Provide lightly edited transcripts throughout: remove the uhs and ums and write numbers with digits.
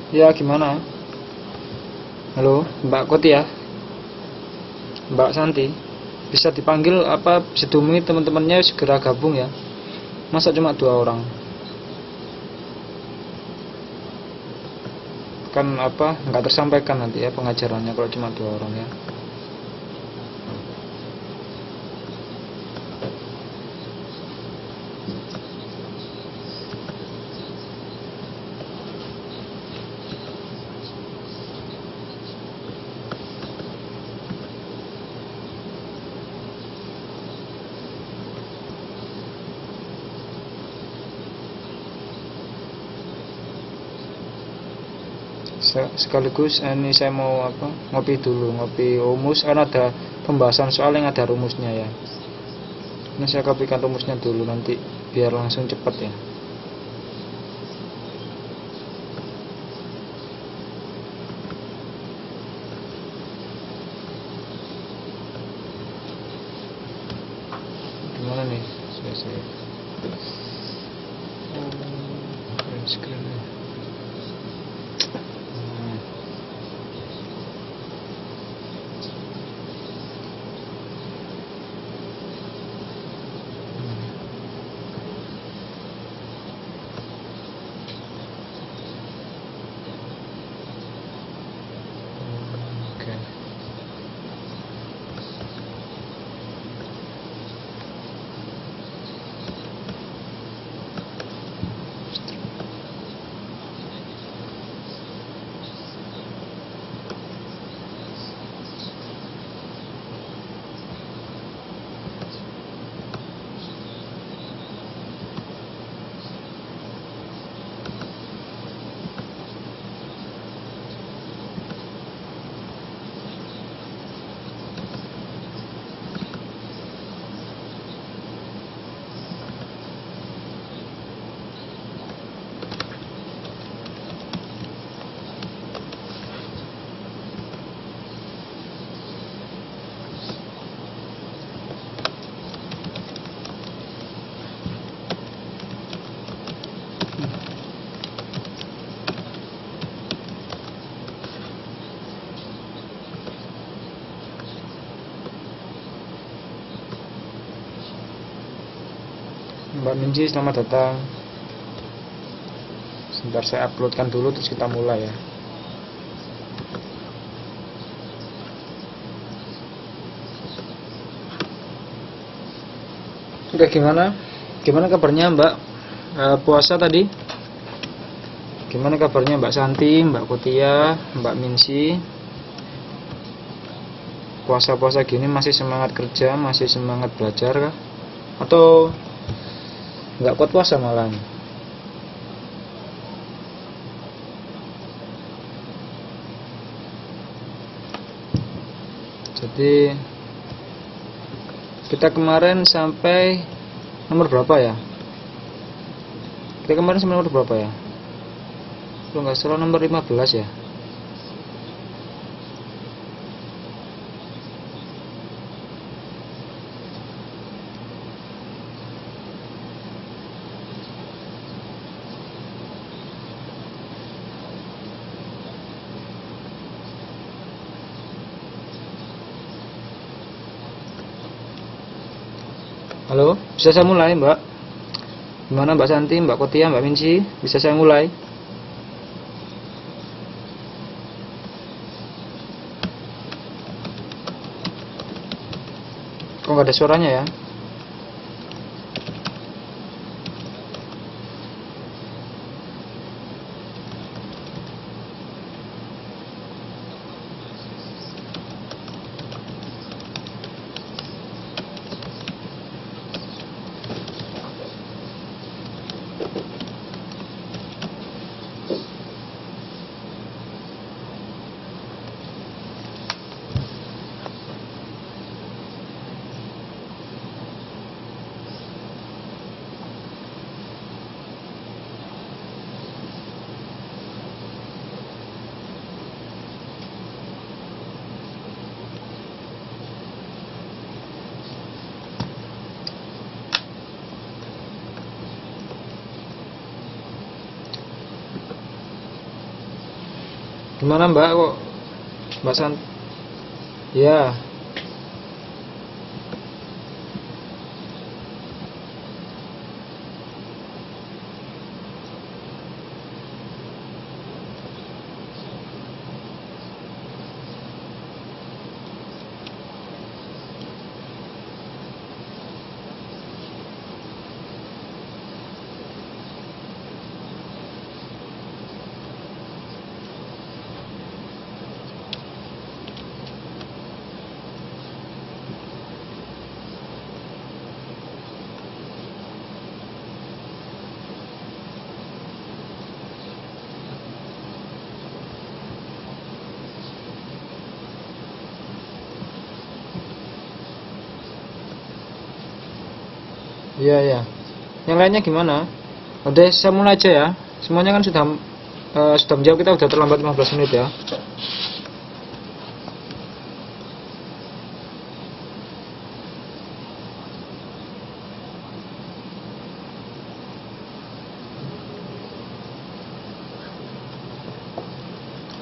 Ya, gimana? Halo, Mbak Koti ya? Mbak Santi? Bisa dipanggil apa, bisa dihubungi teman-temannya segera gabung ya. Masa cuma 2 orang? Kan apa, nggak tersampaikan nanti ya pengajarannya kalau cuma 2 orang ya. Sekaligus ini saya mau apa, ngopi dulu, ngopi rumus, karena ada pembahasan soal yang ada rumusnya ya. Ini saya kopikan rumusnya dulu nanti biar langsung cepat ya. Gimana nih? Saya print screen nih. Oke. Mbak Minji, selamat datang. Sebentar saya uploadkan dulu terus kita mulai ya. Oke, gimana? Gimana kabarnya Mbak? Puasa tadi? Gimana kabarnya Mbak Santi, Mbak Kotia, Mbak Minsi? Puasa-puasa gini masih semangat kerja, masih semangat belajar kah? Atau nggak kuat puasa malah? Jadi kita kemarin sampai nomor berapa ya? Kita kemarin sampai nomor berapa ya? Kalau nggak salah nomor 15 ya. Halo, bisa saya mulai Mbak? Gimana Mbak Santi, Mbak Kotia, Mbak Minci? Bisa saya mulai? Kok nggak ada suaranya ya? Gimana Mbak, kok Mbak Sant? Ya. Iya ya. Yang lainnya gimana? Udah, saya mulai aja ya. Semuanya kan sudah menjawab, kita udah terlambat 15 menit ya.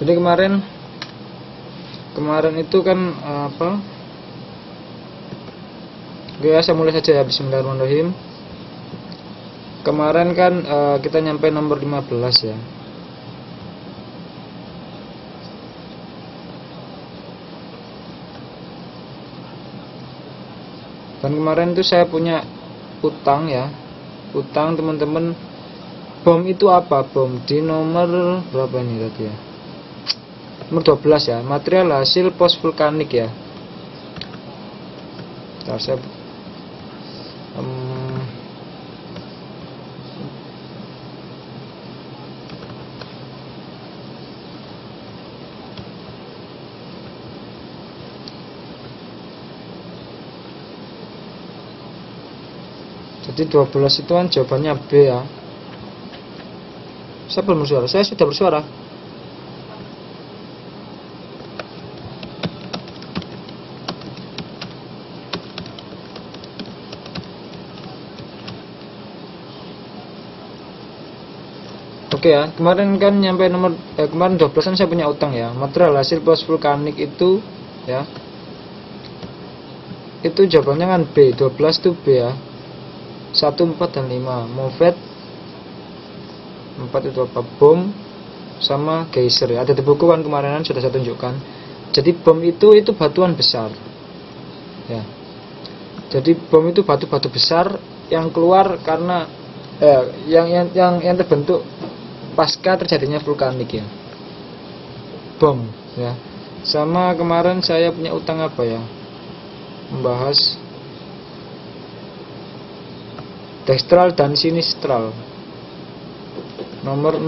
Jadi kemarin itu kan apa? Oke ya, saya mulai saja ya. Bismillahirrahmanirrahim. Kemarin kan kita nyampe nomor 15 ya. Dan kemarin itu saya punya utang ya. Utang teman-teman. Bom itu apa? Bom di nomor berapa ini tadi ya? Nomor 12 ya. Material hasil pos vulkanik ya. Bentar, saya jadi 12 itu kan jawabannya B ya. Saya belum bersuara, saya sudah bersuara. Oke ya, kemarin kan nyampe kemarin 12-an saya punya utang ya. Material hasil pos vulkanik itu ya. Itu jawabannya kan B, 12 itu B ya. 1, 4 dan 5. Movet 4 itu apa? Bom sama geyser ya. Ada di buku kan kemarinan sudah saya tunjukkan. Jadi bom itu batuan besar. Ya. Jadi bom itu batu-batu besar yang keluar karena yang terbentuk pasca terjadinya vulkanik ya. Bom ya. Sama kemarin saya punya utang apa ya? Membahas dekstral dan sinistral. Nomor 6.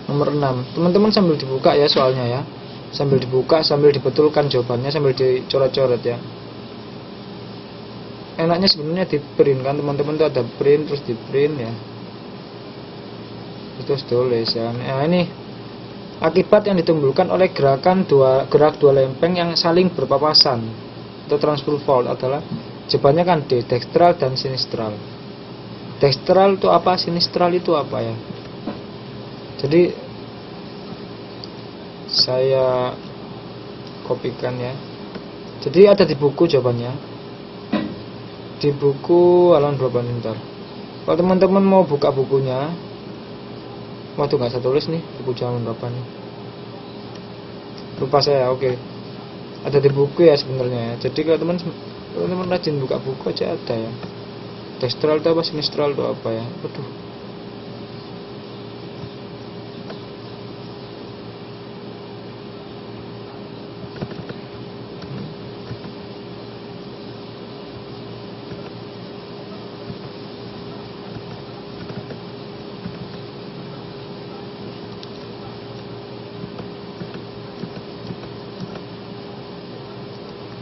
Nomor 6. Teman-teman sambil dibuka ya soalnya ya. Sambil dibuka, sambil dibetulkan jawabannya, sambil dicoret-coret ya. Enaknya sebenarnya di print kan, teman-teman tuh ada print, terus di print ya. Terus tulis ya. Nah, ini akibat yang ditimbulkan oleh gerak dua lempeng yang saling berpapasan atau transfer fault adalah jawabannya kan D, dekstral dan sinistral. Dekstral itu apa, sinistral itu apa ya? Jadi saya kopikan ya. Jadi ada di buku jawabannya. Di buku halaman berapa nih ntar? Kalau teman-teman mau buka bukunya, waduh nggak saya tulis nih buku halaman berapa nih? Lupa saya. Oke. Ada di buku ya sebenarnya. Jadi kalau teman-teman rajin buka buku aja ada ya. Dekstral itu apa, sinistral itu apa ya? Waduh.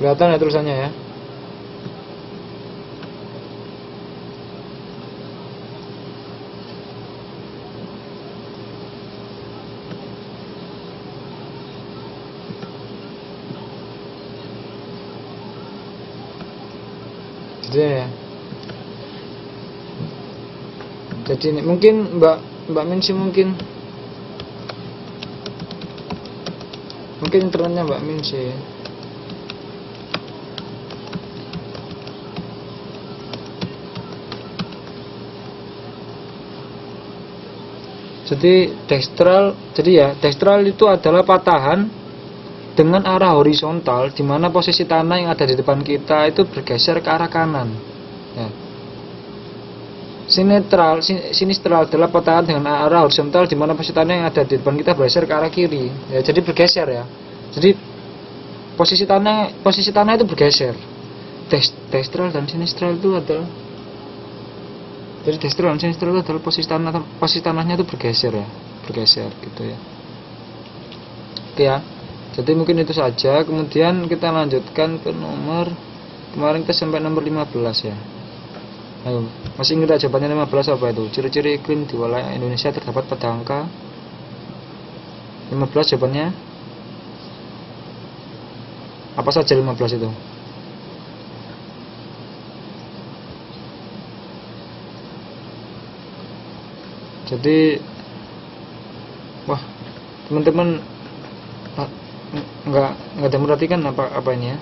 Kelihatan ya tulisannya ya. Jadi ini mungkin Mbak Minsi mungkin mungkin internetnya Mbak Min sih. Jadi dextral itu adalah patahan dengan arah horizontal, di mana posisi tanah yang ada di depan kita itu bergeser ke arah kanan. Ya. Sinistral adalah patahan dengan arah horizontal, di mana posisi tanah yang ada di depan kita bergeser ke arah kiri. Ya, jadi bergeser ya. Jadi posisi tanah itu bergeser. Dextral dan sinistral itu adalah, jadi dextral dan sinistral itu adalah posisi tanahnya itu bergeser ya, bergeser gitu ya. Oke ya. Jadi mungkin itu saja. Kemudian kita lanjutkan ke nomor, kemarin kita sampai nomor 15 ya. Ayo, masih ingat jawabannya 15 apa itu? Ciri-ciri iklim di wilayah Indonesia terdapat pada angka 15. Jawabannya apa saja 15 itu? Jadi wah, teman-teman nggak ada memperhatikan apa ini ya.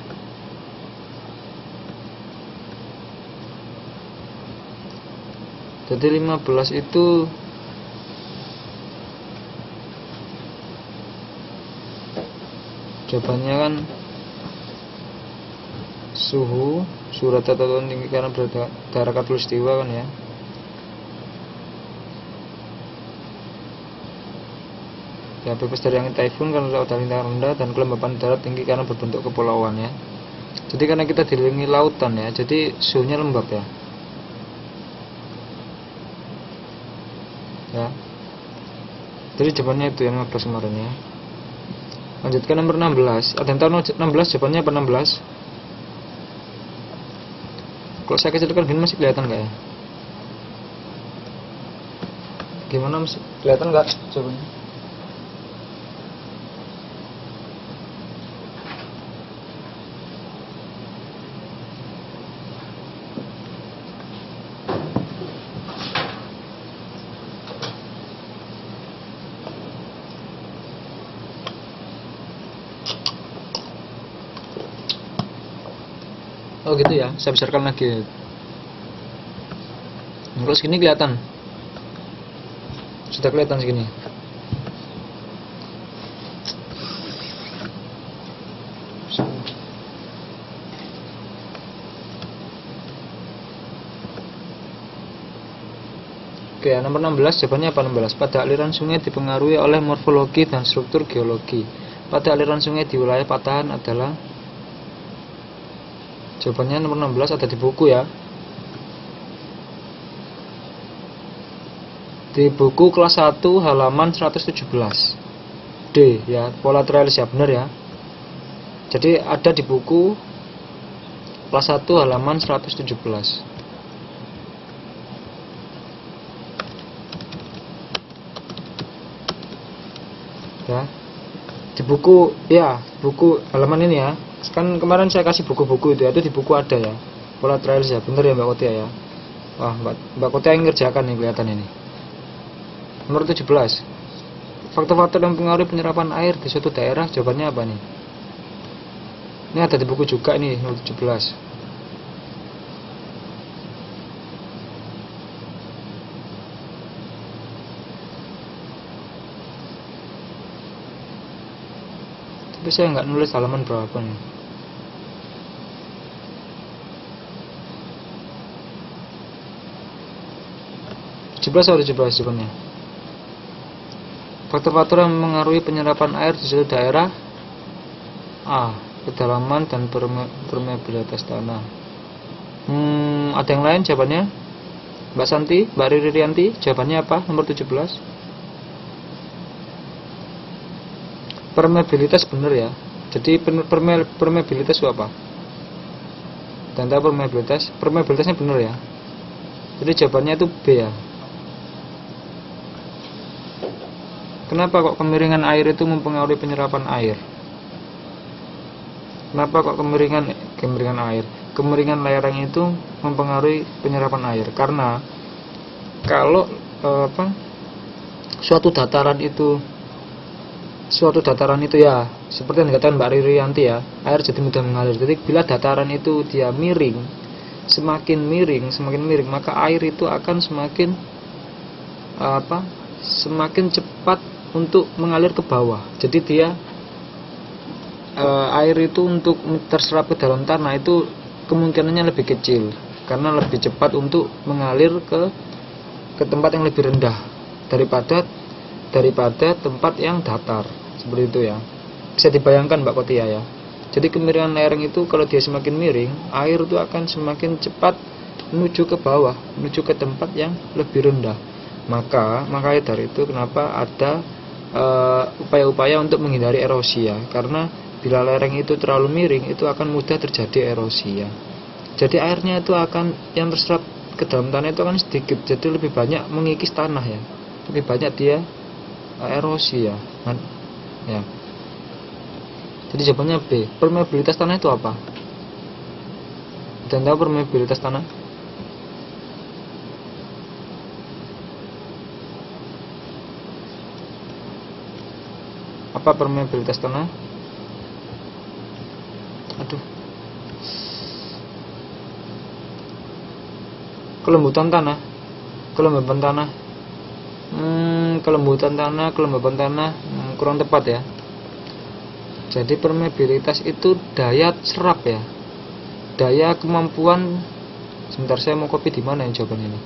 Jadi 15 itu jawabannya kan suhu, surat tatanan tinggi karena daerah khatulistiwa kan ya. Ya, bebas dari angin taifun karena lautan lintang rendah, dan kelembapan darat tinggi karena berbentuk kepulauan ya. Jadi karena kita dikelilingi lautan ya, jadi suhunya lembab ya. Ya. Jadi jawabannya itu yang 15 kemarin ya. Lanjutkan nomor 16. Ada yang tahu 16 jawabannya apa 16? Kalau saya kecilkan gini masih kelihatan nggak ya? Gimana, masih kelihatan nggak jawabannya? Oh gitu ya, saya besarkan lagi. Kalau segini kelihatan, sudah kelihatan segini. Oke, nomor 16 jawabannya apa 16? Pada aliran sungai dipengaruhi oleh morfologi dan struktur geologi. Pada aliran sungai di wilayah patahan adalah, jawabannya nomor 16 ada di buku ya. Di buku kelas 1 halaman 117. D ya, polatralis ya, benar ya. Jadi ada di buku kelas 1 halaman 117. Ya. Di buku ya, buku halaman ini ya. Kan kemarin saya kasih buku-buku itu di buku ada ya, polatralis ya, bener ya Mbak Kotia ya. Wah, Mbak Kotia yang ngerjakan nih, kelihatan ini. Nomor 17. Faktor-faktor yang mempengaruhi penyerapan air di suatu daerah, jawabannya apa nih? Ini ada di buku juga ini, nomor 17. Tapi saya nggak nulis halaman berapa nih. Atau 17 jawabannya. Faktor-faktor yang mengaruhi penyerapan air di suatu daerah. A. Kedalaman dan permeabilitas tanah. Ada yang lain jawabannya? Mbak Santi, Mbak Riri Rianti, jawabannya apa? Nomor 17. Permeabilitas benar ya. Jadi permeabilitas itu apa? Dan tahu permeabilitasnya benar ya. Jadi jawabannya itu B ya. Kenapa kok kemiringan air itu mempengaruhi penyerapan air? Kenapa kok kemiringan lereng itu mempengaruhi penyerapan air? Karena kalau suatu dataran itu suatu dataran itu ya, seperti yang dikatakan Mbak Ririanti ya, air jadi mudah mengalir. Jadi bila dataran itu dia miring, semakin miring, maka air itu akan semakin semakin cepat untuk mengalir ke bawah. Jadi dia air itu untuk terserap ke dalam tanah itu kemungkinannya lebih kecil, karena lebih cepat untuk mengalir ke tempat yang lebih rendah daripada tempat yang datar, seperti itu ya. Bisa dibayangkan Mbak Kotia ya. Jadi kemiringan lereng itu kalau dia semakin miring, air itu akan semakin cepat menuju ke bawah, menuju ke tempat yang lebih rendah. Makanya dari itu kenapa ada upaya-upaya untuk menghindari erosi ya, karena bila lereng itu terlalu miring itu akan mudah terjadi erosi ya. Jadi airnya itu akan yang terserap ke dalam tanah itu akan sedikit, jadi lebih banyak mengikis tanah ya, lebih banyak dia erosi ya. Ya. Jadi jawabannya B. Permeabilitas tanah itu apa? Dan tahu permeabilitas tanah? Apa permeabilitas tanah? Aduh. Kelembutan tanah. Kelembutan tanah kurang tepat ya. Jadi permeabilitas itu daya serap ya. Daya kemampuan. Sebentar, saya mau copy di mana yang jawaban ini.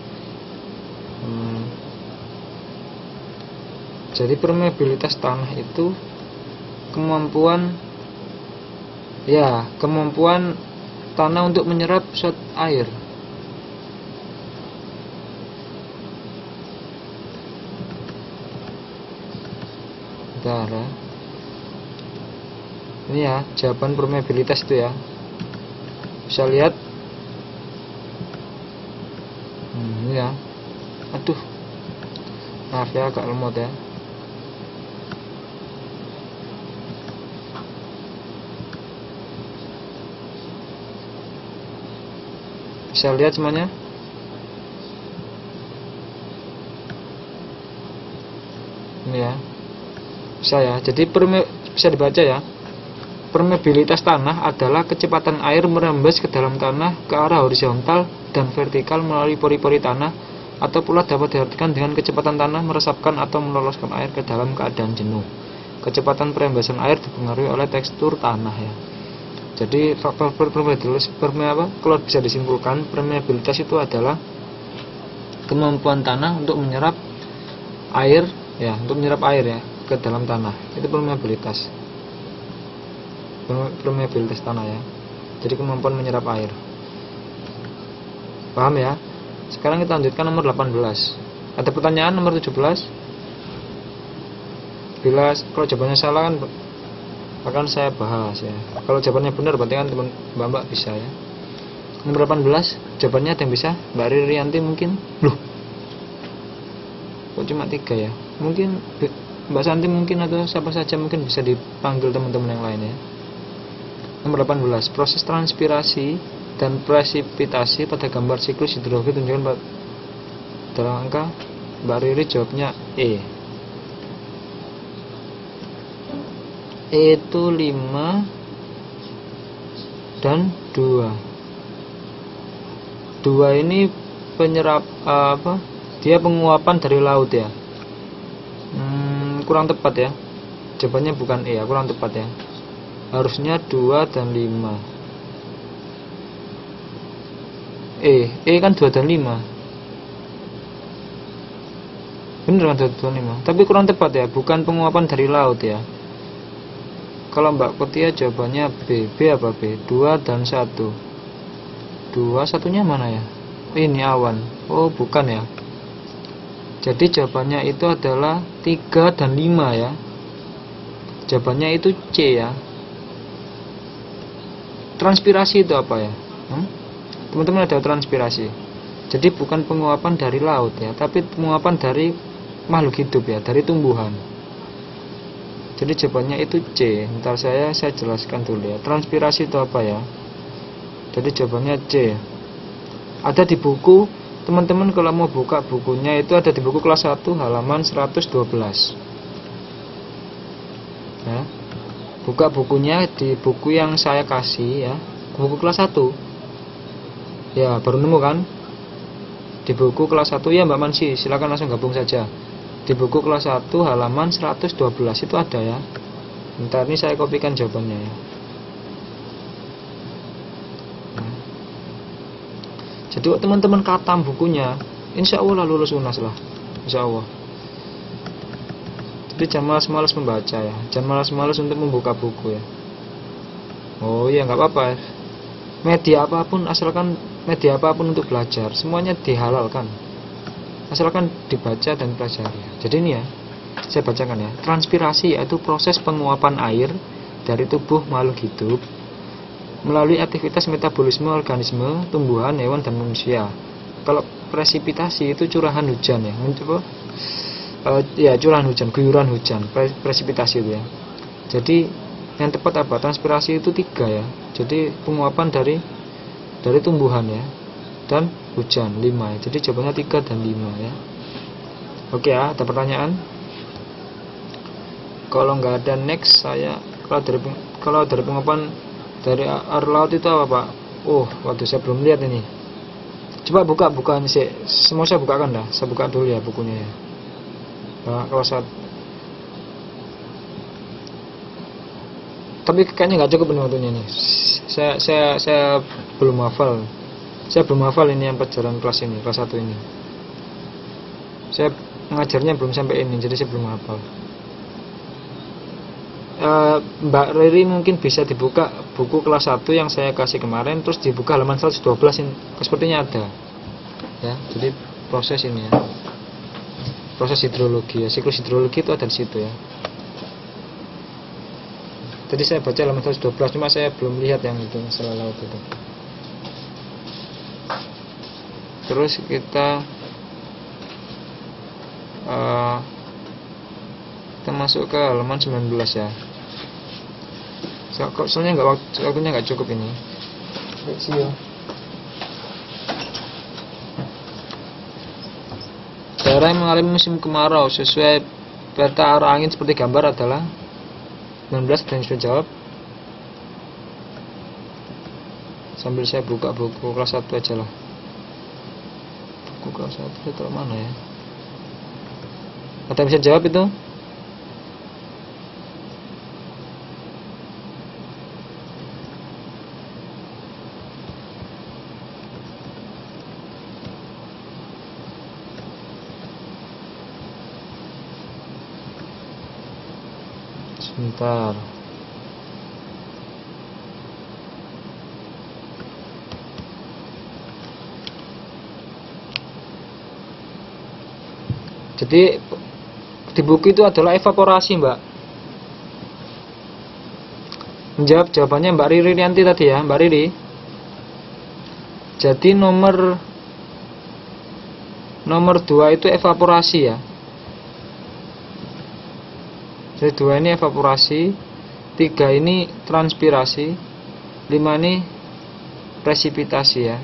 Jadi permeabilitas tanah itu kemampuan tanah untuk menyerap air. Bentar ya. Ini ya jawaban permeabilitas itu ya. Bisa lihat. Ini ya. Aduh. Maaf ya agak lemot ya. Bisa lihat semuanya? Ini ya. Bisa ya. Jadi bisa dibaca ya. Permeabilitas tanah adalah kecepatan air merembes ke dalam tanah ke arah horizontal dan vertikal melalui pori-pori tanah, atau pula dapat diartikan dengan kecepatan tanah meresapkan atau meloloskan air ke dalam keadaan jenuh. Kecepatan perembesan air dipengaruhi oleh tekstur tanah ya. Jadi faktor permeabilitas kalau bisa disimpulkan, permeabilitas itu adalah kemampuan tanah untuk menyerap air ya, ke dalam tanah. Itu permeabilitas tanah ya. Jadi kemampuan menyerap air. Paham ya? Sekarang kita lanjutkan nomor 18. Ada pertanyaan nomor 17? Kalau jawabannya salah kan akan saya bahas ya. Kalau jawabannya benar berarti kan teman Mbak bisa ya. Nomor 18 jawabannya ada yang bisa? Mbak Ririanti mungkin? Loh, kok cuma 3 ya? Mungkin Mbak Santi mungkin, atau siapa saja mungkin bisa dipanggil teman-teman yang lain ya. Nomor 18, proses transpirasi dan presipitasi pada gambar siklus hidrologi tunjukkan dalam angka. Mbak Riri jawabnya E. Itu 5 dan 2. 2 ini penyerap dia penguapan dari laut ya. Kurang tepat ya. Jawabannya bukan E ya, kurang tepat ya. Harusnya 2 dan 5. E kan 2 dan 5. Bener kan 2 dan 5. Tapi kurang tepat ya, bukan penguapan dari laut ya. Kalau Mbak Kotia jawabannya B. B apa B? 2 dan 1. 2, satunya mana ya? Ini awan. Oh bukan ya. Jadi jawabannya itu adalah 3 dan 5 ya. Jawabannya itu C ya. Transpirasi itu apa ya? Teman-teman ada transpirasi. Jadi bukan penguapan dari laut ya, tapi penguapan dari makhluk hidup ya, dari tumbuhan. Jadi jawabannya itu C. Ntar saya jelaskan dulu ya. Transpirasi itu apa ya? Jadi jawabannya C. Ada di buku, teman-teman kalau mau buka bukunya itu ada di buku kelas 1 halaman 112. ya. Buka bukunya di buku yang saya kasih ya, buku kelas 1 ya, baru nemu kan di buku kelas 1 ya Mbak Mansi, silakan langsung gabung saja. Di buku kelas 1 halaman 112 itu ada ya. Bentar, ini saya kopikan jawabannya ya. Jadi teman-teman katam bukunya, insya Allah lulus UNAS lah, insya Allah. Jadi jangan malas-malas membaca ya, jangan malas-malas untuk membuka buku ya. Oh iya, nggak apa-apa. Media apapun, asalkan media apapun untuk belajar, semuanya dihalalkan, asalkan dibaca dan pelajari. Jadi ini ya, saya bacakan ya. Transpirasi yaitu proses penguapan air dari tubuh makhluk hidup melalui aktivitas metabolisme organisme, tumbuhan, hewan, dan manusia. Kalau presipitasi itu curahan hujan ya, mencoba ya curahan hujan, guyuran hujan, presipitasi itu ya. Jadi yang tepat apa? Transpirasi itu 3 ya. Jadi penguapan dari tumbuhan ya, dan hujan 5 ya. Jadi jawabannya 3 dan 5 ya. Oke ya, ada pertanyaan? Kalau nggak ada next, saya kalau dari penguapan dari air laut itu apa Pak? Oh, waduh, saya belum lihat ini. Coba buka sih. Semua saya bukakan dah. Saya buka dulu ya bukunya ya. Nah, kalau saat tapi kayaknya nggak cukup ini waktunya nih. Saya belum hafal. Saya belum hafal ini yang pelajaran kelas ini, kelas 1 ini. Saya ngajarnya belum sampai ini, jadi saya belum hafal. Mbak Riri mungkin bisa dibuka buku kelas 1 yang saya kasih kemarin, terus dibuka halaman 112 ini, sepertinya ada ya. Jadi proses ini ya, proses hidrologi ya, siklus hidrologi itu ada di situ ya. Tadi saya baca halaman 112, cuma saya belum lihat yang itu masalah laut itu. Terus kita masuk ke halaman 19 ya. Soalnya waktunya nggak cukup ini. Daerah yang mengalami musim kemarau sesuai peta arah angin seperti gambar adalah 19, dan sudah jawab. Sambil saya buka buku kelas 1 aja lah. Buku kelas 1 itu mana ya? Ada yang bisa jawab itu? Sebentar. Jadi di buku itu adalah evaporasi Mbak. Menjawab jawabannya Mbak Riri nanti tadi ya, Mbak Riri. Jadi nomor 2 itu evaporasi ya. Jadi 2 ini evaporasi, 3 ini transpirasi, 5 ini presipitasi ya.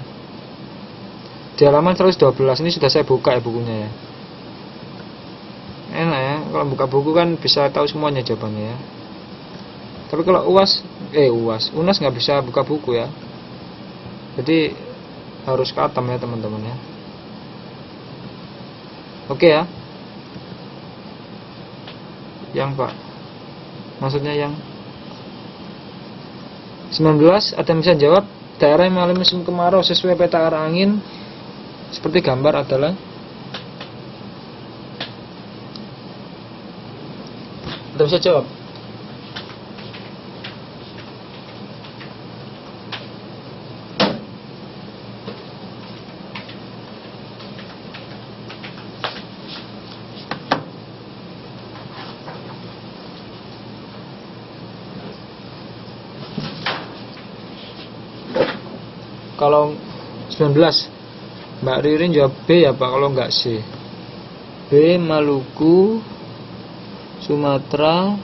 Di halaman 112 ini sudah saya buka ya bukunya ya. Enak ya, kalau buka buku kan bisa tahu semuanya jawabannya ya. Tapi kalau UNAS nggak bisa buka buku ya. Jadi harus katam ya teman-teman ya. Oke ya. Yang Pak, maksudnya yang 19, ada yang bisa jawab? Daerah yang mengalami musim kemarau sesuai peta arah angin seperti gambar adalah? Ada yang bisa jawab? Kalau 19 Mbak Ririn jawab B ya Pak, kalau enggak C. B Maluku, Sumatera.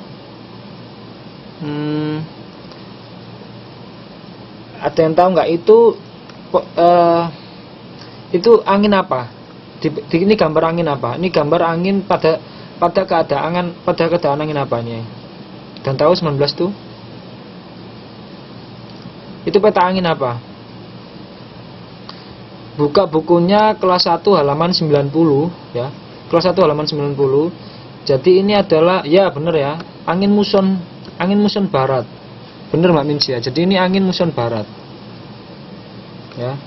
Ada yang tahu nggak itu angin apa? Ini gambar angin apa? Ini gambar angin pada keadaan angin apanya? Dan tahu 19 tuh? Itu peta angin apa? Buka bukunya kelas 1 halaman 90 ya. Kelas 1 halaman 90. Jadi ini adalah, ya bener ya, angin muson barat. Bener Mbak Minci ya. Jadi ini angin muson barat. Ya.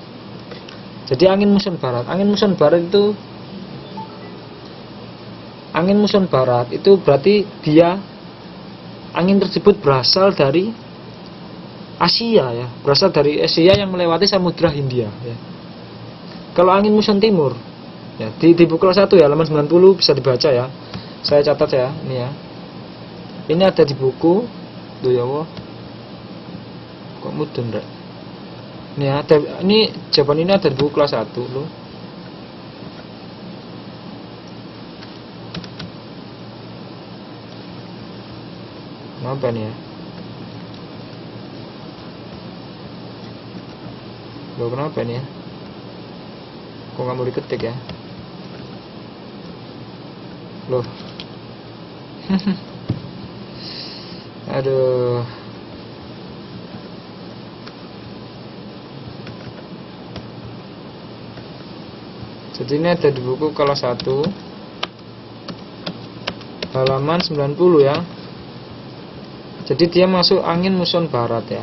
Jadi angin muson barat. Angin muson barat itu berarti angin tersebut berasal dari Asia ya. Berasal dari Asia yang melewati Samudra Hindia ya. Kalau angin muson timur ya, di buku kelas 1 ya halaman 90 bisa dibaca ya. Saya catat ya, ini ya. Ini ada di buku tuh ya, wah. Kok mudun rek. Ini ya, ini jawaban ini ada di buku kelas 1 loh. Kenapa nih ya? Loh, kenapa nih ya? Kok nggak mau diketik ya? Loh. Aduh. Jadi ini ada di buku kelas 1 halaman 90 ya. Jadi dia masuk angin muson barat ya.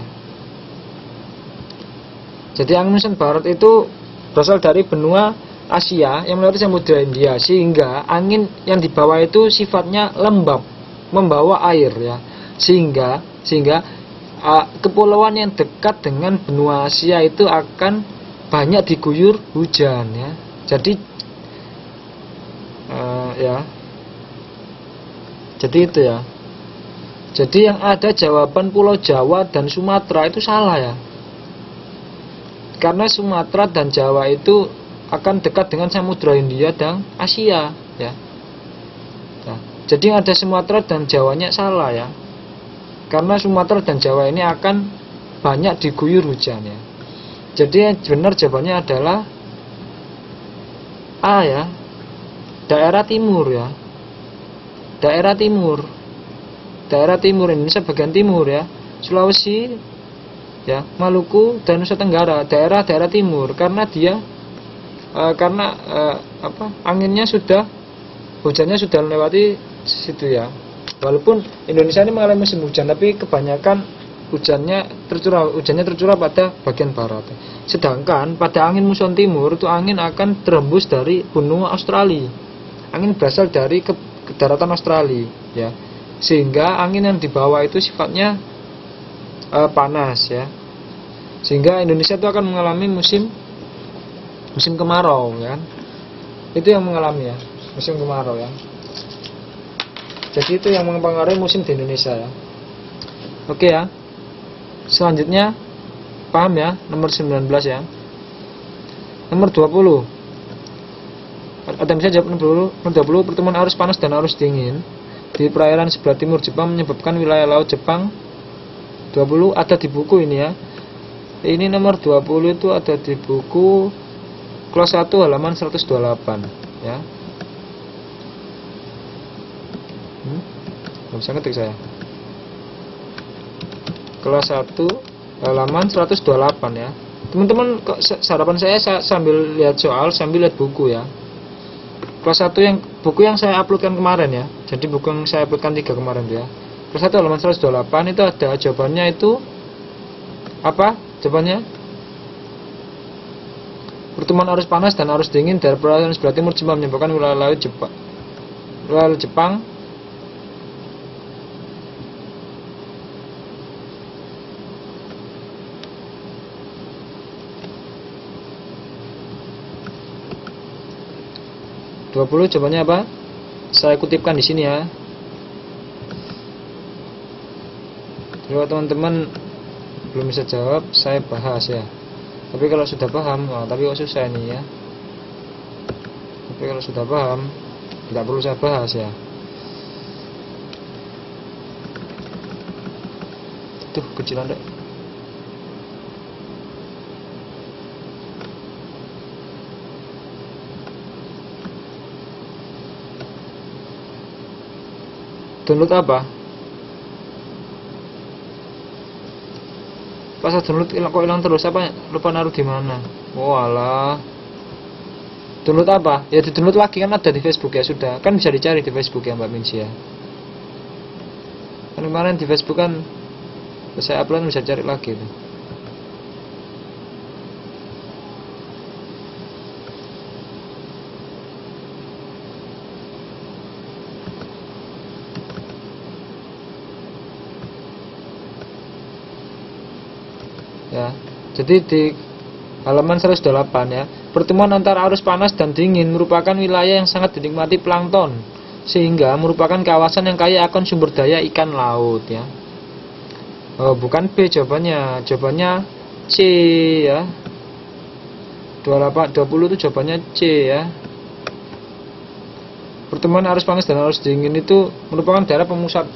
Jadi angin muson barat itu berasal dari benua Asia yang melewati Samudra Hindia, sehingga angin yang dibawa itu sifatnya lembab, membawa air ya. Sehingga kepulauan yang dekat dengan benua Asia itu akan banyak diguyur hujan ya. Jadi ya. Jadi itu ya. Jadi yang ada jawaban Pulau Jawa dan Sumatera itu salah ya. Karena Sumatera dan Jawa itu akan dekat dengan Samudra Hindia dan Asia ya. Nah, jadi yang ada Sumatera dan Jawanya salah ya. Karena Sumatera dan Jawa ini akan banyak diguyur hujan ya. Jadi yang benar jawabannya adalah A ya. Daerah timur ya. Daerah timur Indonesia bagian timur ya, Sulawesi ya, Maluku dan Nusa Tenggara, daerah timur, karena dia anginnya hujannya sudah melewati situ ya. Walaupun Indonesia ini mengalami musim hujan, tapi kebanyakan hujannya tercurah pada bagian barat. Sedangkan pada angin muson timur itu angin akan terhembus dari benua Australia. Angin berasal dari daratan Australia ya. Sehingga angin yang dibawa itu sifatnya panas ya. Sehingga Indonesia itu akan mengalami musim kemarau ya. Itu yang mengalami ya, musim kemarau ya. Jadi itu yang mempengaruhi musim di Indonesia ya. Oke ya. Selanjutnya paham ya, nomor 19 ya. Nomor 20. Ada yang bisa jawab nomor 20. Pertemuan arus panas dan arus dingin di perairan sebelah timur Jepang menyebabkan wilayah laut Jepang. 20 ada di buku ini ya. Ini nomor 20 itu ada di buku kelas 1 halaman 128 ya. Nggak bisa ngetik saya. Kelas 1 halaman 128 ya. Teman-teman, sarapan saya sambil lihat soal, sambil lihat buku ya. Kelas 1 yang buku yang saya uploadkan kemarin ya. Jadi buku yang saya uploadkan 3 kemarin ya. Kelas 1 halaman 128 itu ada jawabannya itu apa? Jawabannya pertemuan arus panas dan arus dingin dari perairan sebelah timur Jepang menyebabkan wilayah laut Jepang jawabannya apa? Saya kutipkan di sini ya. Kalau teman-teman belum bisa jawab, saya bahas ya. Tapi kalau sudah paham, tapi kok susah ini ya. Tapi kalau sudah paham, tidak perlu saya bahas ya. Tuh kecilan deh. Download apa? Pas saya download kok hilang terus, apa lupa naruh di mana. Walah. Download apa? Ya di download lagi, kan ada di Facebook ya, sudah. Kan bisa dicari di Facebook ya Mbak Minsi ya. Kan kemarin di Facebook kan saya upload, bisa cari lagi tuh. Ya, jadi di halaman 108 ya, pertemuan antara arus panas dan dingin merupakan wilayah yang sangat dinikmati plankton, sehingga merupakan kawasan yang kaya akan sumber daya ikan laut ya. Oh, bukan B jawabannya, jawabannya C ya. 20 itu jawabannya C ya. Pertemuan arus panas dan arus dingin itu merupakan daerah pemusat,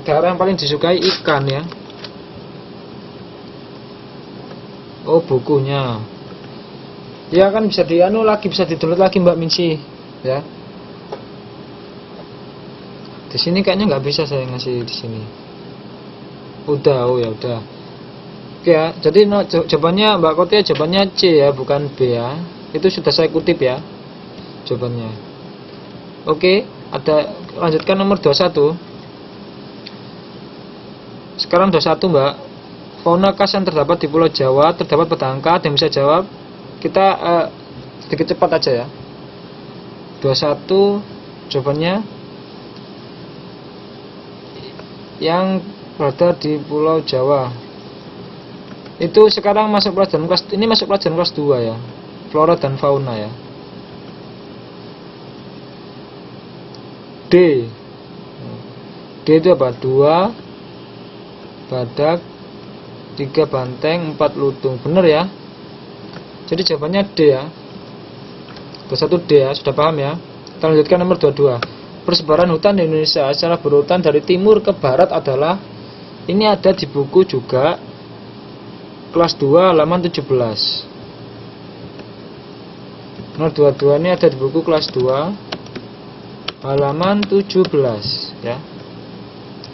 daerah yang paling disukai ikan ya. Oh, bukunya. Ya kan bisa dianu lagi, bisa di-download lagi Mbak Minsi, ya. Di sini kayaknya nggak bisa saya ngasih di sini. Udah, oh ya udah. Oke ya, jadi jawabannya Mbak Kotia jawabannya C ya, bukan B ya. Itu sudah saya kutip ya, jawabannya. Oke, ada lanjutkan nomor 21. Sekarang 21 Mbak. Fauna khas yang terdapat di Pulau Jawa, terdapat petangka, ada yang bisa jawab? Kita sedikit cepat aja ya. 21 jawabannya yang berada di Pulau Jawa. Itu sekarang masuk pelajaran kelas, ini masuk pelajaran kelas 2 ya. Flora dan fauna ya. D. D itu apa? 2 badak, 3 banteng, 4 lutung. Bener ya. Jadi jawabannya D ya. 21 D ya, sudah paham ya. Kita lanjutkan nomor 22. Persebaran hutan di Indonesia secara berurutan dari timur ke barat adalah, ini ada di buku juga, kelas 2 halaman 17. Nomor 22 ini ada di buku kelas 2 halaman 17 ya.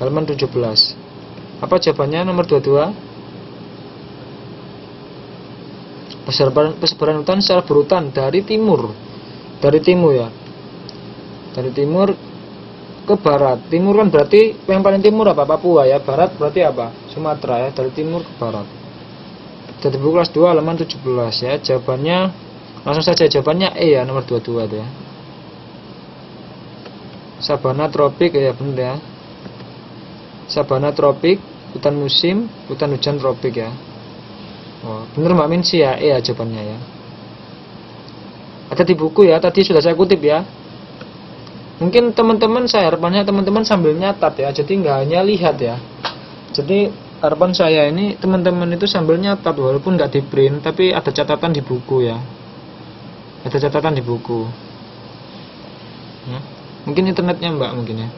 Halaman 17. Apa jawabannya nomor 22? Persebaran hutan secara berurutan dari timur. Dari timur ya. Dari timur ke barat. Timur kan berarti yang paling timur apa? Papua ya. Barat berarti apa? Sumatera ya. Dari timur ke barat. Jadi buku kelas 2 halaman 17 ya. Jawabannya langsung saja, jawabannya E ya, nomor 22 itu ya. Sabana tropik ya, benar ya. Sabana tropik, hutan musim, hutan hujan tropik ya. Oh, bener Mbak Minsi ya, ya jawabannya ya. Ada di buku ya, tadi sudah saya kutip ya. Mungkin teman-teman, saya harapannya teman-teman sambil nyatat ya, jadi nggak hanya lihat ya. Jadi harapan saya ini teman-teman itu sambil nyatat, walaupun nggak di print, tapi ada catatan di buku ya. Ada catatan di buku. Ya. Mungkin internetnya Mbak mungkin ya.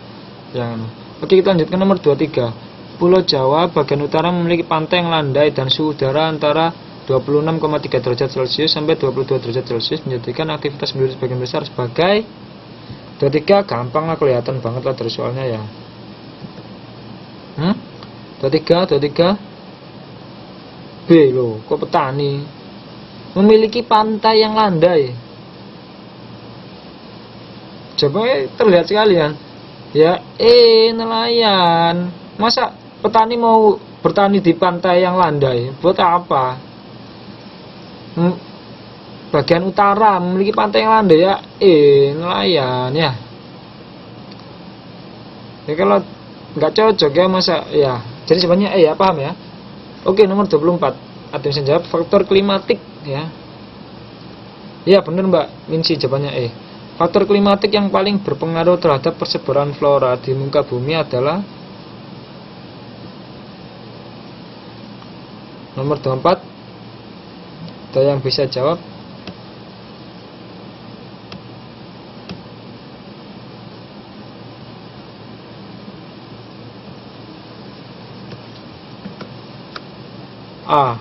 Jangan. Oke, kita lanjutkan nomor 23. Pulau Jawa bagian utara memiliki pantai yang landai dan suhu udara antara 26,3 derajat Celcius sampai 22 derajat Celcius, menjadikan aktivitas penduduk sebagian besar sebagai 23. Gampang lah, kelihatan banget lah dari soalnya ya. 23 B loh, kok petani memiliki pantai yang landai. Coba terlihat sekalian ya, nelayan. Masa petani mau bertani di pantai yang landai? Buat apa? Bagian utara memiliki pantai yang landai ya, nelayan ya. Ya kalau nggak cocok ya, masa ya. Jadi sebenarnya ya, paham ya. Oke, nomor 24. Ada yang bisa jawab faktor klimatik ya. Ya benar Mbak Minsi, jawabannya Faktor klimatik yang paling berpengaruh terhadap persebaran flora di muka bumi adalah nomor 24. Ada yang bisa jawab? A.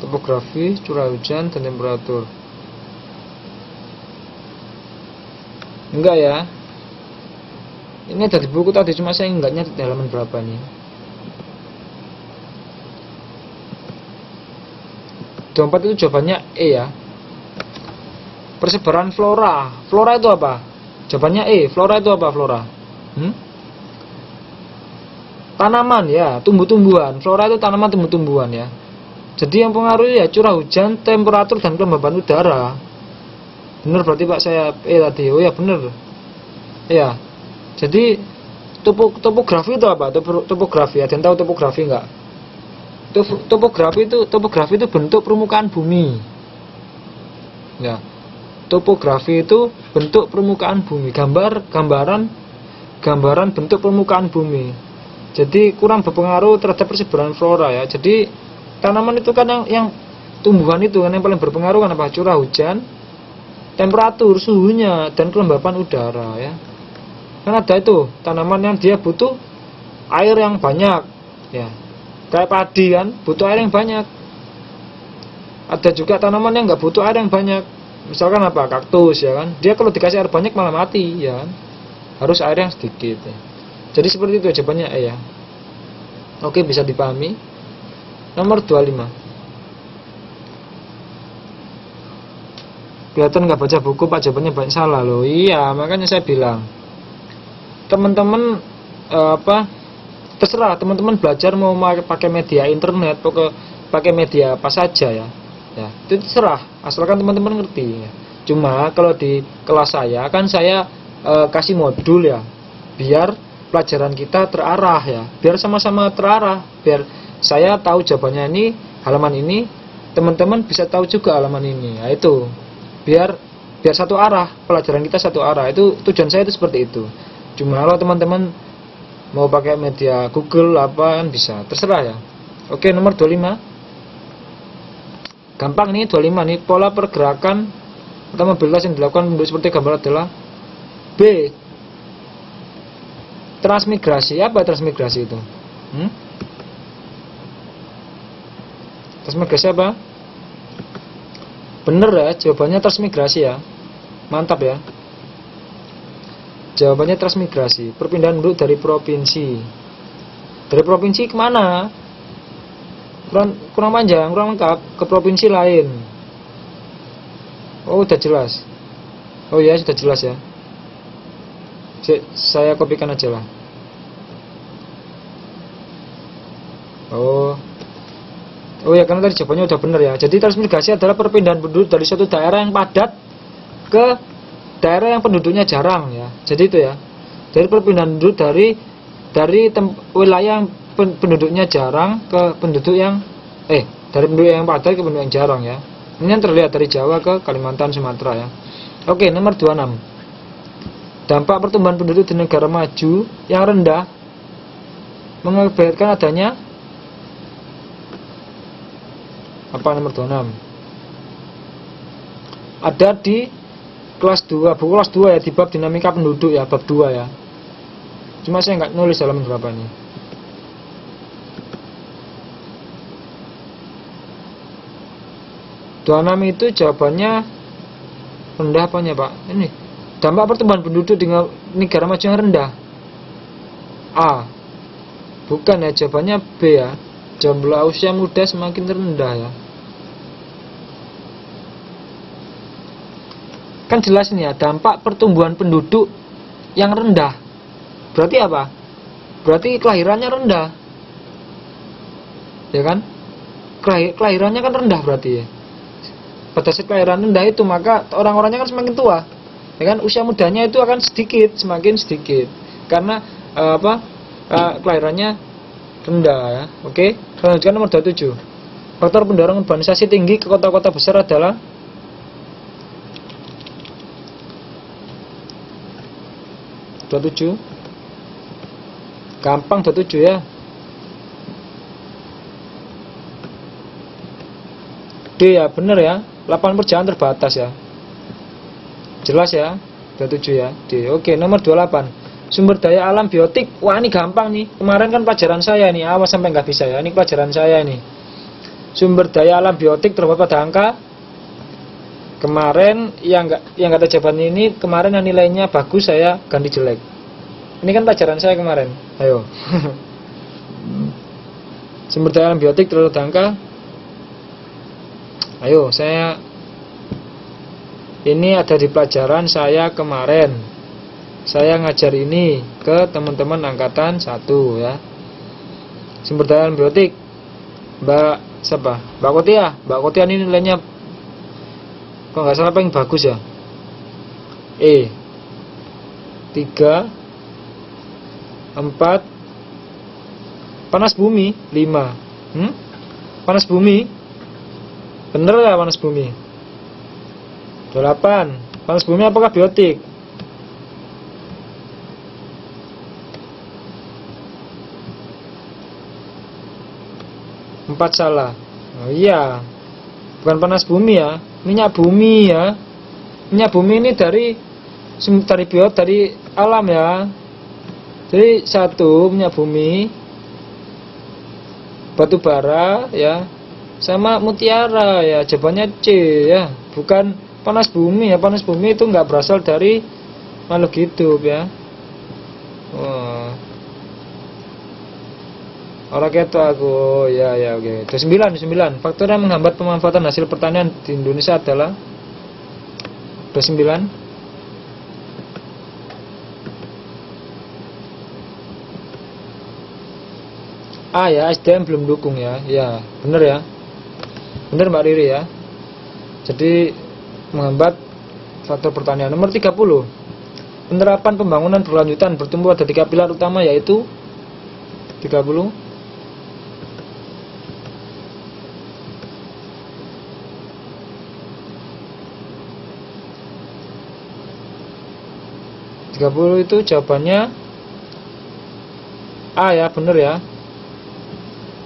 Topografi, curah hujan, dan temperatur. Enggak ya. Ini ada di buku tadi, cuma saya enggak nyatet di halaman berapa nih. 24 itu jawabannya E ya. Persebaran flora. Flora itu apa? Jawabannya E. Flora itu apa flora? Tanaman ya, tumbuh-tumbuhan. Flora itu tanaman, tumbuh-tumbuhan ya. Jadi yang pengaruh ya curah hujan, temperatur, dan kelembaban udara. Bener berarti Pak saya tadi. Oh ya bener. Ya. Jadi topografi itu apa? Topografi. Ada yang tahu topografi enggak? Topografi itu bentuk permukaan bumi. Ya. Topografi itu bentuk permukaan bumi. Gambaran bentuk permukaan bumi. Jadi kurang berpengaruh terhadap persebaran flora ya. Jadi tanaman itu kan yang tumbuhan itu kan yang paling berpengaruh kan apa? Curah hujan, temperatur, suhunya, dan kelembapan udara ya. Kan ada itu tanaman yang dia butuh air yang banyak ya. Kayak padi kan butuh air yang banyak. Ada juga tanaman yang nggak butuh air yang banyak. Misalkan apa? Kaktus ya kan. Dia kalau dikasih air banyak malah mati ya kan. Harus air yang sedikit ya. Jadi seperti itu jawabannya ya. Oke, bisa dipahami. Nomor 25. Kelihatan nggak baca buku Pak, jawabannya banyak salah loh. Iya, makanya saya bilang teman-teman terserah teman-teman belajar mau pakai media internet, pakai media apa saja ya. Ya, itu terserah, asalkan teman-teman ngerti ya. Cuma kalau di kelas saya kan saya kasih modul ya, biar pelajaran kita terarah ya, biar sama-sama terarah, biar saya tahu jawabannya ini, halaman ini, teman-teman bisa tahu juga halaman ini. Ya itu. Biar satu arah, pelajaran kita satu arah. Itu tujuan saya itu seperti itu. Cuma kalau teman-teman mau pakai media Google apa kan bisa, terserah ya. Oke, nomor 25. Gampang nih 25 nih, pola pergerakan atau mobilitas yang dilakukan penduduk seperti gambar adalah B. Transmigrasi. Apa transmigrasi itu? Transmigrasi apa? Bener ya, jawabannya transmigrasi ya. Mantap ya. Jawabannya transmigrasi, perpindahan penduduk dari provinsi. Dari provinsi kemana? Kurang panjang, kurang lengkap, ke provinsi lain. Oh, udah jelas. Oh ya, sudah jelas ya. Saya kopikan aja lah. Oh ya, karena tadi jawabannya udah benar ya. Jadi transmigrasi adalah perpindahan penduduk dari suatu daerah yang padat ke daerah yang penduduknya jarang ya. Jadi itu ya. Dari perpindahan penduduk dari wilayah yang penduduknya jarang ke penduduk yang dari penduduk yang padat ke penduduk yang jarang ya. Ini yang terlihat dari Jawa ke Kalimantan, Sumatera ya. Oke, nomor 26. Dampak pertumbuhan penduduk di negara maju yang rendah mengakibatkan adanya apa? Nomor 26 ada di kelas 2, buku kelas 2 ya, di bab dinamika penduduk ya, bab 2 ya. Cuma saya nggak nulis halaman berapa nih. Dua 26 itu jawabannya rendah apanya Pak? Ini dampak pertumbuhan penduduk di negara maju yang rendah. A. Bukan ya, jawabannya B ya. Jumlah usia muda semakin rendah ya. Kan jelas nih ya, dampak pertumbuhan penduduk yang rendah. Berarti apa? Berarti kelahirannya rendah. Ya kan? Kelahirannya kan rendah berarti ya. Pada saat kelahiran rendah itu maka orang-orangnya kan semakin tua. Ya kan? Usia mudanya itu akan semakin sedikit. Karena kelahirannya rendah ya. Oke. Lanjutkan nomor 27. Faktor pendorong urbanisasi tinggi ke kota-kota besar adalah 27. Gampang 27 ya. D ya, bener ya. Lapangan pekerjaan terbatas ya. Jelas ya. 27 ya. D. Oke, nomor 28. Sumber daya alam biotik. Wah, ini gampang nih. Kemarin kan pelajaran saya nih. Awas sampai nggak bisa ya. Ini pelajaran saya nih. Sumber daya alam biotik terdapat pada angka. Kemarin yang kata jawaban ini, kemarin yang nilainya bagus saya ganti jelek. Ini kan pelajaran saya kemarin. Ayo. Sumber daya alam biotik terdapat pada angka Ayo, ini ada di pelajaran saya kemarin. Saya ngajar ini ke teman-teman angkatan 1 ya. Sumber daya biotik. Mbak siapa? Mbak Kotia. Mbak Kotia ini nilainya kok nggak salah paling bagus ya. 3 4 panas bumi 5. Panas bumi. Bener nggak panas bumi? 8. Panas bumi apakah biotik? Empat salah. Oh iya, bukan panas bumi ya, minyak bumi ya. Minyak bumi ini dari alam ya. Jadi 1 minyak bumi, batu bara ya, sama mutiara ya. Jawabannya C ya, bukan panas bumi ya. Panas bumi itu nggak berasal dari makhluk hidup ya. Wah. Orang keto aku ya oke. 9 faktor yang menghambat pemanfaatan hasil pertanian di Indonesia adalah 9. A ya, SDM belum dukung ya. Ya, bener ya. Bener Mbak Riri ya. Jadi menghambat faktor pertanian. Nomor 30. Penerapan pembangunan berkelanjutan bertumbuh ada 3 pilar utama, yaitu 30. Itu jawabannya A ya, bener ya.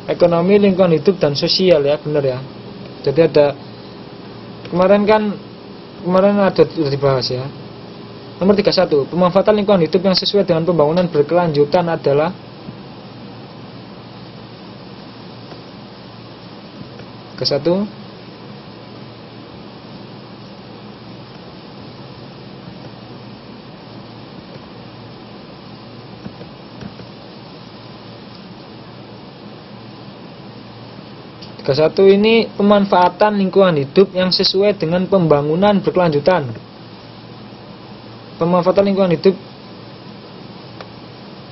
Ekonomi, lingkungan hidup, dan sosial ya, bener ya. Jadi ada kemarin ada dibahas ya. Nomor 31, pemanfaatan lingkungan hidup yang sesuai dengan pembangunan berkelanjutan adalah ke 1. Ke 1 ini pemanfaatan lingkungan hidup yang sesuai dengan pembangunan berkelanjutan. Pemanfaatan lingkungan hidup.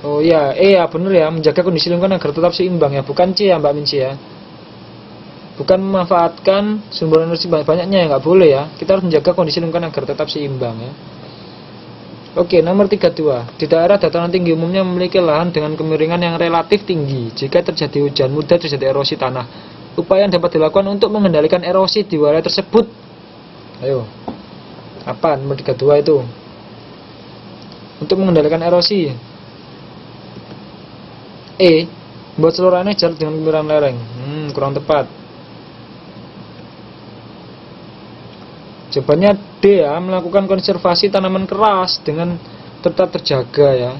Oh ya, ya bener ya, menjaga kondisi lingkungan agar tetap seimbang ya, bukan C ya Mbak Minci ya. Bukan memanfaatkan sumber energi banyak-banyaknya ya, nggak boleh ya. Kita harus menjaga kondisi lingkungan agar tetap seimbang ya. Oke, nomor 32. Di daerah dataran tinggi umumnya memiliki lahan dengan kemiringan yang relatif tinggi. Jika terjadi hujan, mudah terjadi erosi tanah. Upaya yang dapat dilakukan untuk mengendalikan erosi di wilayah tersebut. Ayo. Apa nomor 32 itu? Untuk mengendalikan erosi. Buat salurannya jarak dengan kemiringan lereng. Kurang tepat. Jawabannya D ya, melakukan konservasi tanaman keras dengan tetap terjaga ya.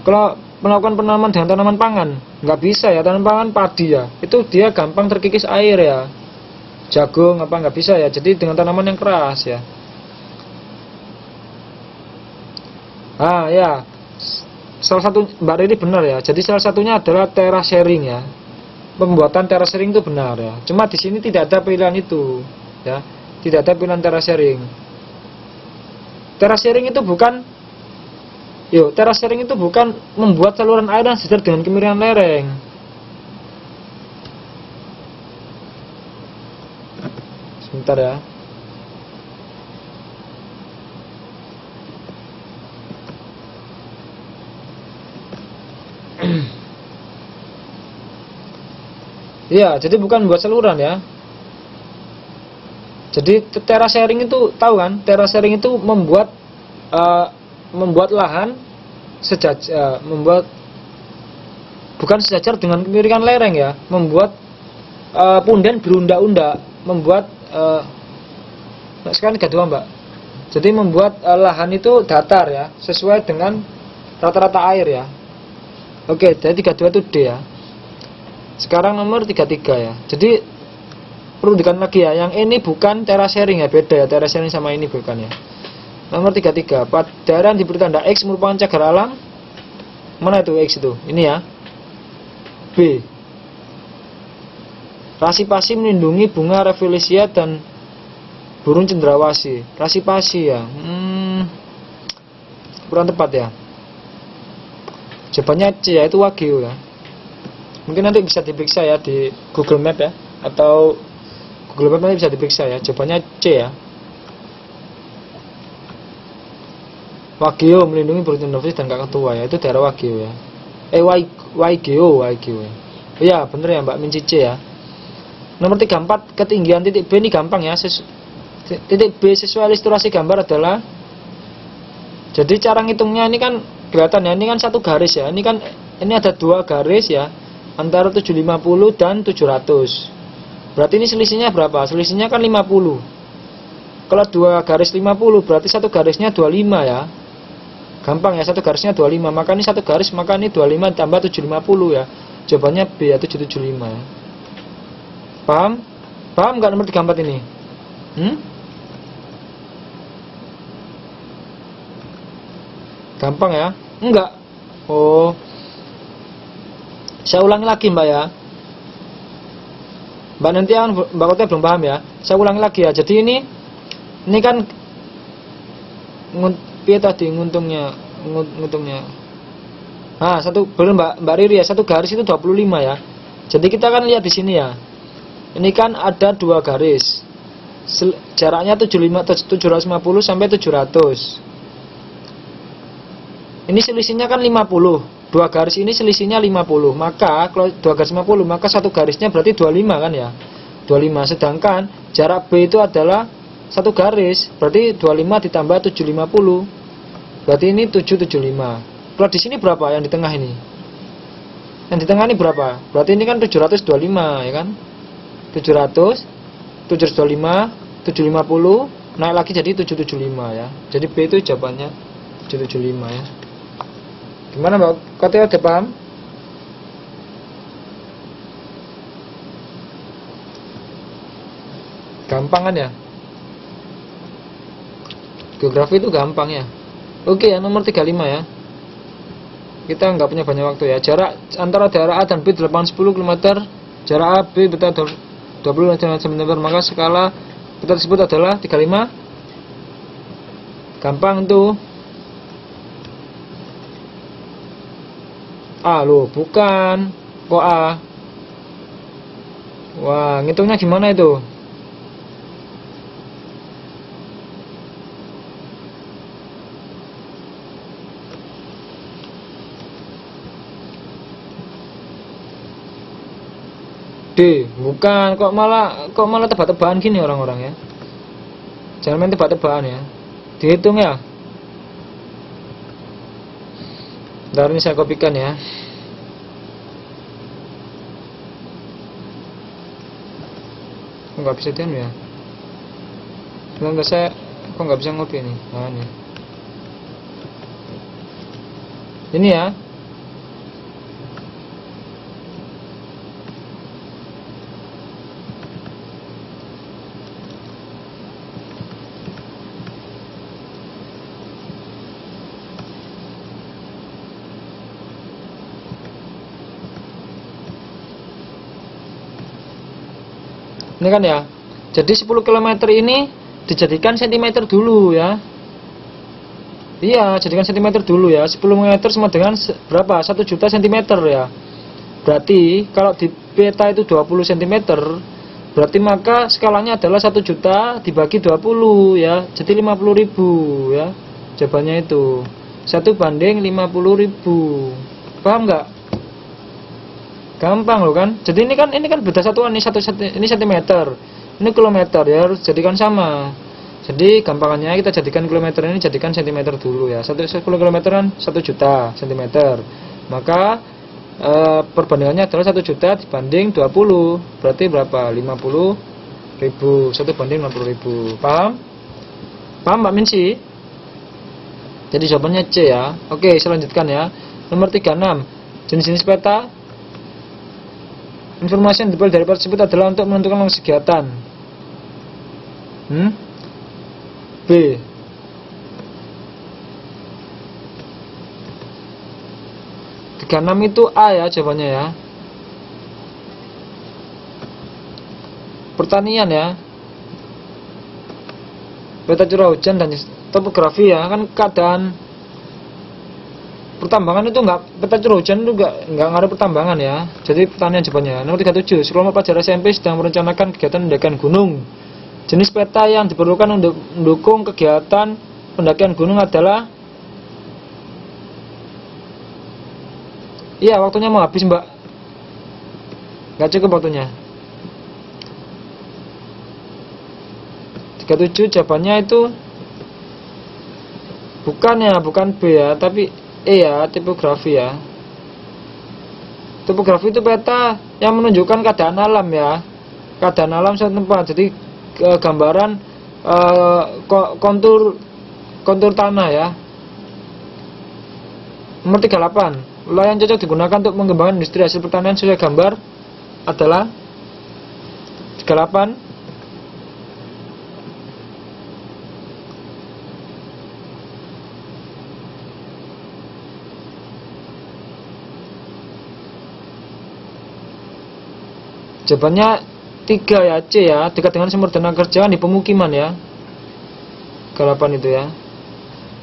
Kalau melakukan penanaman dengan tanaman pangan, nggak bisa ya, tanaman pangan padi ya, itu dia gampang terkikis air ya. Jagung apa nggak bisa ya, jadi dengan tanaman yang keras ya. Ya, salah satu Mbak Riri benar ya. Jadi salah satunya adalah terasering ya. Pembuatan terasering itu benar ya. Cuma di sini tidak ada pilihan itu ya. Tidak ada pilihan terasering. Terasering itu bukan terasering itu bukan membuat saluran air yang sejajar dengan kemiringan lereng. Sebentar ya. Ya, jadi bukan membuat saluran ya. Jadi terasering itu tahu kan? Terasering itu membuat lahan sejajar, bukan sejajar dengan kemiringan lereng ya, membuat punden berundak-undak, membuat sekarang 32 Mbak. Jadi membuat lahan itu datar ya, sesuai dengan rata-rata air ya. Oke, jadi 32 itu D ya. Sekarang nomor 33 ya. Jadi perlu dikatakan lagi ya, yang ini bukan terasering ya, beda ya, terasering sama ini bukan ya. Nomor 33, pada daerah yang diberi tanda X merupakan cagar alam. Mana itu X itu? Ini ya. B. Rasi pasi melindungi bunga Rafflesia dan burung cendrawasih. Rasi pasi ya. Kurang tepat ya. Jawabannya C ya, itu wagyu ya. Mungkin nanti bisa diperiksa ya di Google Map ya, atau Google Map nanti bisa diperiksa ya. Jawabannya C ya. Wagyu melindungi burung cendrawasih dan kakak tua ya. Itu daerah wagyu ya. Wagyu ya. Iya bener ya Mbak Minci C ya. Nomor 34, ketinggian titik B ini gampang ya. Titik B sesuai ilustrasi gambar adalah, jadi cara ngitungnya ini kan kelihatan ya, ini kan satu garis ya. Ini ada dua garis ya, antara 750 dan 700. Berarti ini selisihnya berapa? Selisihnya kan 50. Kalau dua garis 50 berarti satu garisnya 25 ya. Gampang ya, satu garisnya 25. Maka ini satu garis, maka ini 25 tambah 750 ya. Jawabannya B ya, 775 ya. Paham? Paham nggak nomor 34 ini? Gampang ya? Enggak. Oh. Saya ulangi lagi Mbak ya. Mbak nanti Mbak Kota belum paham ya. Saya ulangi lagi ya. Jadi ini kan tadi nguntungnya. Nah, belum Mbak Riri ya, satu garis itu 25 ya. Jadi kita kan lihat di sini ya. Ini kan ada dua garis. Jaraknya 750 sampai 700. Ini selisihnya kan 50. Dua garis ini selisihnya 50. Maka kalau dua garis 50, maka satu garisnya berarti 25 kan ya. 25. Sedangkan jarak B itu adalah satu garis, berarti 25 ditambah 750. Berarti ini 775. Kalau di sini berapa yang di tengah ini? Yang di tengah ini berapa? Berarti ini kan 725 ya kan? 700, 725, 750, naik lagi jadi 775 ya. Jadi B itu jawabannya 775 ya. Gimana Mbak? Katanya udah paham? Gampang kan ya? Geografi itu gampang ya. Oke ya, nomor 35 ya. Kita nggak punya banyak waktu ya. Jarak antara daerah A dan B 810 km. Jarak A, B, beta 20 cm, maka skala peta tersebut adalah 35. Gampang tuh. A loh, bukan. Kok A? Wah, ngitungnya gimana itu? D, bukan. Kok malah tebak-tebakan gini orang-orang ya. Jangan main tebak-tebakan ya. Dihitung ya. Ntar ini saya kopikan ya. Nggak bisa diam ya. Sebentar saya kok nggak bisa ngopi nih. Nah, ini ya. Ini kan ya. Jadi 10 km ini dijadikan cm dulu ya. Iya, jadikan cm dulu ya. 10 meter sama dengan berapa? 1 juta cm ya. Berarti kalau di peta itu 20 cm, berarti maka skalanya adalah 1 juta dibagi 20 ya. Jadi 50.000 ya. Jawabannya itu 1:50.000. Paham nggak? Gampang loh kan. Jadi ini kan beda satuan, ini ini cm, ini kilometer ya, harus jadikan sama. Jadi gampangannya kita jadikan kilometer ini jadikan cm dulu ya. 10 km kan 1 juta cm. Maka perbandingannya adalah 1 juta dibanding 20. Berarti berapa? 50.000. 1:50.000. Paham? Paham Mbak Minsi? Jadi jawabannya C ya. Oke, selanjutkan ya. Nomor 36. Jenis-jenis peta. Informasi yang diperoleh dari peta tersebut adalah untuk menentukan lokasi kegiatan. B. Tiga 36 itu A ya jawabannya ya. pertanian ya, peta curah hujan dan topografi ya, kan keadaan pertambangan itu enggak, peta curah hujan itu enggak ngaruh pertambangan ya. Jadi pertanian jawabannya. Nomor 37, sekelompok pelajar SMP sedang merencanakan kegiatan pendakian gunung. Jenis peta yang diperlukan untuk mendukung kegiatan pendakian gunung adalah, iya waktunya mau habis mbak, nggak cukup waktunya. 37 jawabannya itu bukan B ya, tapi E ya, topografi ya. Topografi itu peta yang menunjukkan keadaan alam ya, keadaan alam suatu tempat. Jadi gambaran kontur tanah ya. Nomor 38, wilayah yang cocok digunakan untuk mengembangkan industri hasil pertanian sesuai gambar adalah 38. Jawabannya 3 ya, C ya, dekat dengan sumber dana kerjaan di pemukiman ya. 8 itu ya.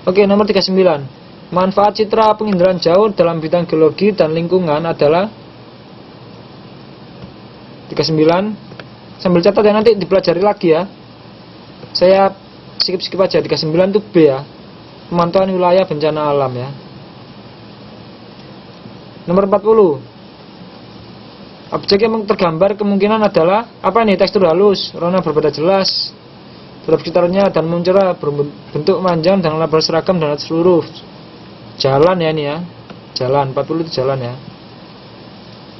Oke, nomor 39. Manfaat citra penginderaan jauh dalam bidang geologi dan lingkungan adalah 39. Sambil catat ya, nanti dipelajari lagi ya. Saya skip aja. 39 itu B ya, pemantauan wilayah bencana alam ya. Nomor 40. Objek yang tergambar kemungkinan adalah apa nih? Tekstur halus, warna berbeda jelas terhadap sekitarnya dan mencerah, berbentuk panjang dan lebar seragam dan seluruh. Jalan ya ini ya. Jalan, 40 itu jalan ya.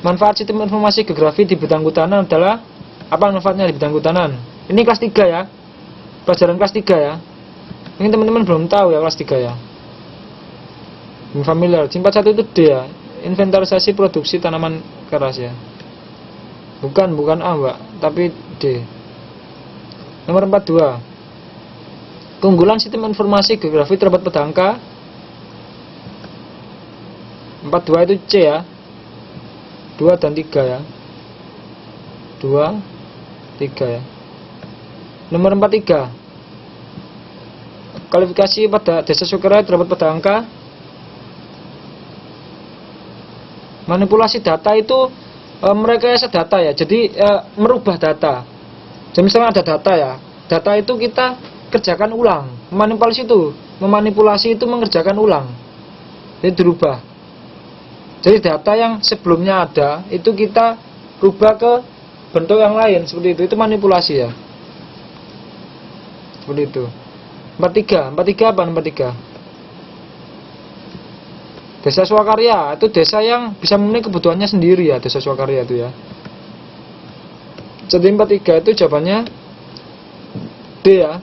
Manfaat sistem informasi geografi di bidang kehutanan adalah apa manfaatnya di bidang kehutanan? Ini kelas 3 ya. Pelajaran kelas 3 ya. Mungkin teman-teman belum tahu ya kelas 3 ya. Belum familiar. 41 itu D ya. Inventarisasi produksi tanaman keras ya. Bukan A mbak, tapi D. Nomor 42. Keunggulan sistem informasi geografi terdapat pada angka 42 itu C ya. 2 dan 3 ya. 2, 3 ya. Nomor 43. Kualifikasi pada desa Sukaraya terdapat pada angka. Manipulasi data itu merekayasa data ya, jadi merubah data. Jadi misalnya ada data ya, data itu kita kerjakan ulang. Memanipulasi itu mengerjakan ulang, jadi dirubah. Jadi data yang sebelumnya ada itu kita rubah ke bentuk yang lain seperti itu manipulasi ya. Seperti itu. 43 apa nomor 3? Desa swakarya itu desa yang bisa memenuhi kebutuhannya sendiri ya, desa swakarya itu ya. Jadi 43 itu jawabannya D ya.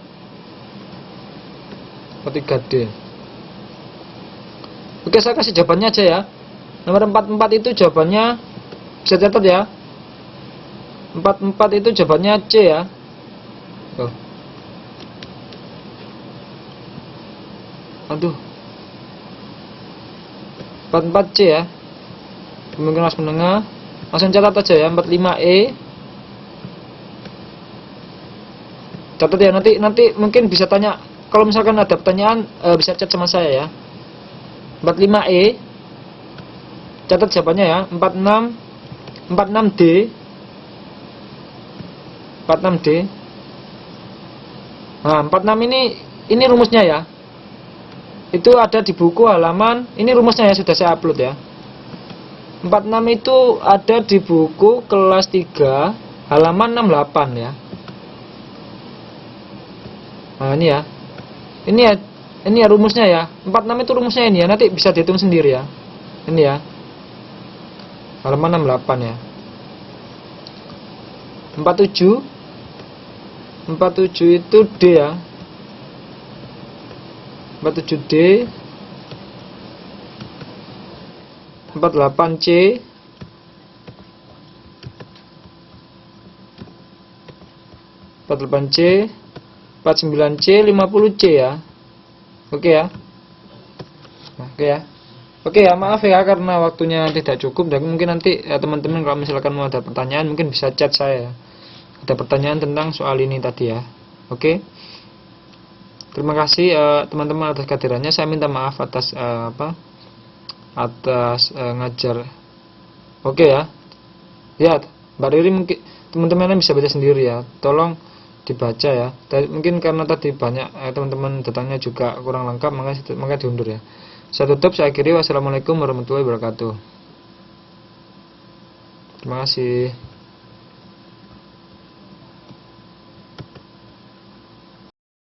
43D. Oke, saya kasih jawabannya aja ya. Nomor 44 itu jawabannya, bisa catat ya. 44 itu jawabannya C ya. Oh. Aduh. 44C ya, kemungkinan kelas menengah. Langsung catat aja ya. 45E. Catat ya, nanti mungkin bisa tanya. Kalau misalkan ada pertanyaan bisa chat sama saya ya. 45E. Catat jawabannya ya. 46D. 46D. Nah, 46 ini rumusnya ya. Itu ada di buku halaman, ini rumusnya ya, sudah saya upload ya. 46 itu ada di buku kelas 3 halaman 68 ya. Nah ini ya. Ini ya rumusnya ya. 46 itu rumusnya ini ya, nanti bisa dihitung sendiri ya. Ini ya. Halaman 68 ya. 47 itu D ya. 47D. 48C. 48C, 49C, 50C ya. Oke ya. Oke ya. Oke ya, maaf ya karena waktunya tidak cukup, dan mungkin nanti teman-teman kalau misalkan mau ada pertanyaan mungkin bisa chat saya ya. ada pertanyaan tentang soal ini tadi ya. Oke. Terima kasih teman-teman atas kehadirannya. Saya minta maaf atas ngajar. Oke ya. Ya, Mbak Riri mungkin teman-teman bisa baca sendiri ya. Tolong dibaca ya. Mungkin karena tadi banyak teman-teman datangnya juga kurang lengkap, maka diundur ya. Saya tutup, saya akhiri. Wassalamualaikum warahmatullahi wabarakatuh. Terima kasih.